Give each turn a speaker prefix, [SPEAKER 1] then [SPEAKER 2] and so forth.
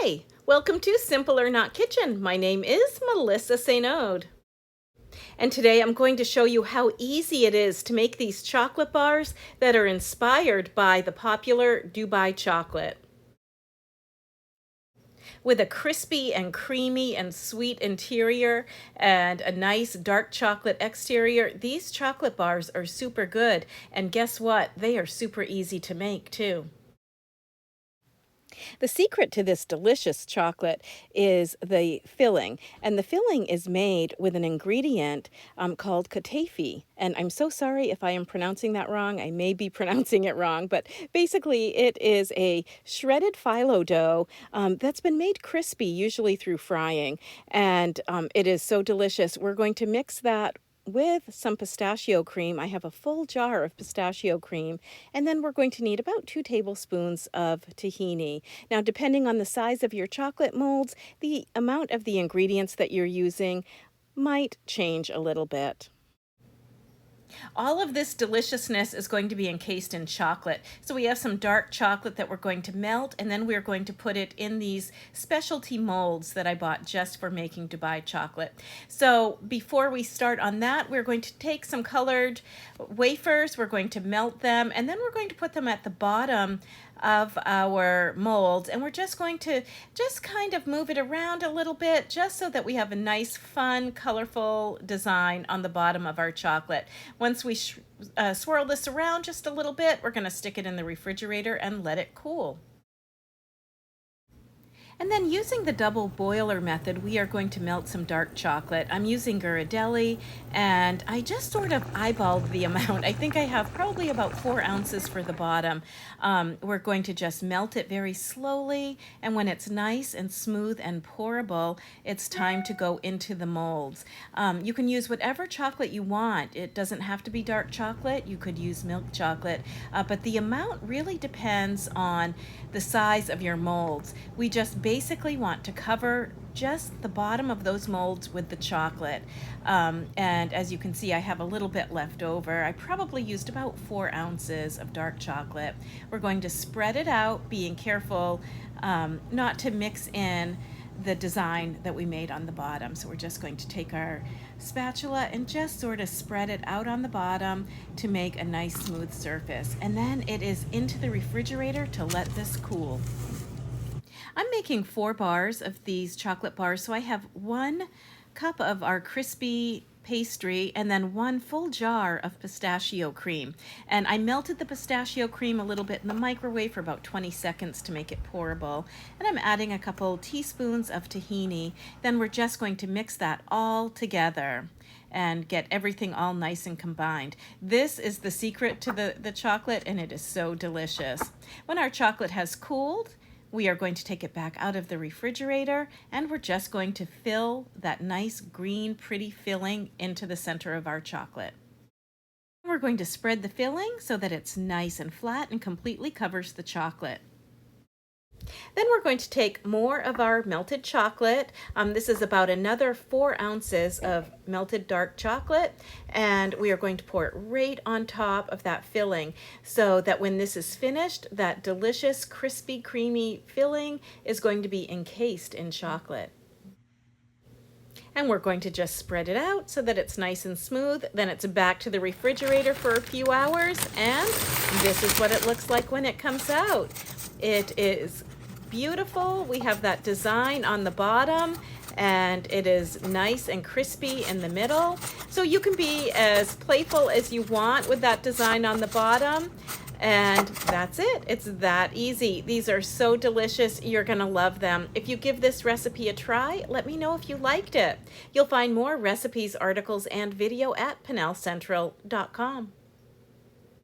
[SPEAKER 1] Hi, welcome to Simple or Not Kitchen. My name is Melissa St. And today I'm going to show you how easy it is to make these chocolate bars that are inspired by the popular Dubai chocolate. With a crispy and creamy and sweet interior and a nice dark chocolate exterior, these chocolate bars are super good. And guess what? They are super easy to make too. The secret to this delicious chocolate is the filling, and the filling is made with an ingredient called katafi. And I'm so sorry if I am pronouncing that wrong. I may be pronouncing it wrong, but basically it is a shredded phyllo dough that's been made crispy, usually through frying, and it is so delicious. We're going to mix that with some pistachio cream. I have a full jar of pistachio cream, and then we're going to need about 2 tablespoons of tahini. Now, depending on the size of your chocolate molds, the amount of the ingredients that you're using might change a little bit. All of this deliciousness is going to be encased in chocolate. So we have some dark chocolate that we're going to melt, and then we're going to put it in these specialty molds that I bought just for making Dubai chocolate. So before we start on that, we're going to take some colored wafers, we're going to melt them, and then we're going to put them at the bottom of our molds, and we're just going to kind of move it around a little bit just so that we have a nice, fun, colorful design on the bottom of our chocolate. Once we swirl this around just a little bit, we're going to stick it in the refrigerator and let it cool. And then using the double boiler method, we are going to melt some dark chocolate. I'm using Ghirardelli, and I just sort of eyeballed the amount. I think I have probably about 4 ounces for the bottom. We're going to just melt it very slowly, and when it's nice and smooth and pourable, it's time to go into the molds. You can use whatever chocolate you want. It doesn't have to be dark chocolate. You could use milk chocolate, but the amount really depends on the size of your molds. We just basically want to cover just the bottom of those molds with the chocolate. And as you can see, I have a little bit left over. I probably used about 4 ounces of dark chocolate. We're going to spread it out, being careful not to mix in the design that we made on the bottom. So we're just going to take our spatula and just sort of spread it out on the bottom to make a nice smooth surface. And then it is into the refrigerator to let this cool. I'm making 4 bars of these chocolate bars, so I have 1 cup of our crispy pastry and then 1 full jar of pistachio cream. And I melted the pistachio cream a little bit in the microwave for about 20 seconds to make it pourable. And I'm adding a couple teaspoons of tahini. Then we're just going to mix that all together and get everything all nice and combined. This is the secret to the chocolate, and it is so delicious. When our chocolate has cooled, we are going to take it back out of the refrigerator, and we're just going to fill that nice green pretty filling into the center of our chocolate. We're going to spread the filling so that it's nice and flat and completely covers the chocolate. Then we're going to take more of our melted chocolate. This is about another 4 ounces of melted dark chocolate, and we are going to pour it right on top of that filling so that when this is finished, that delicious, crispy, creamy filling is going to be encased in chocolate. And we're going to just spread it out so that it's nice and smooth. Then it's back to the refrigerator for a few hours, and this is what it looks like when it comes out. It is beautiful. We have that design on the bottom, and it is nice and crispy in the middle. So you can be as playful as you want with that design on the bottom. And that's it. It's that easy. These are so delicious. You're going to love them. If you give this recipe a try, let me know if you liked it. You'll find more recipes, articles, and video at PennellCentral.com.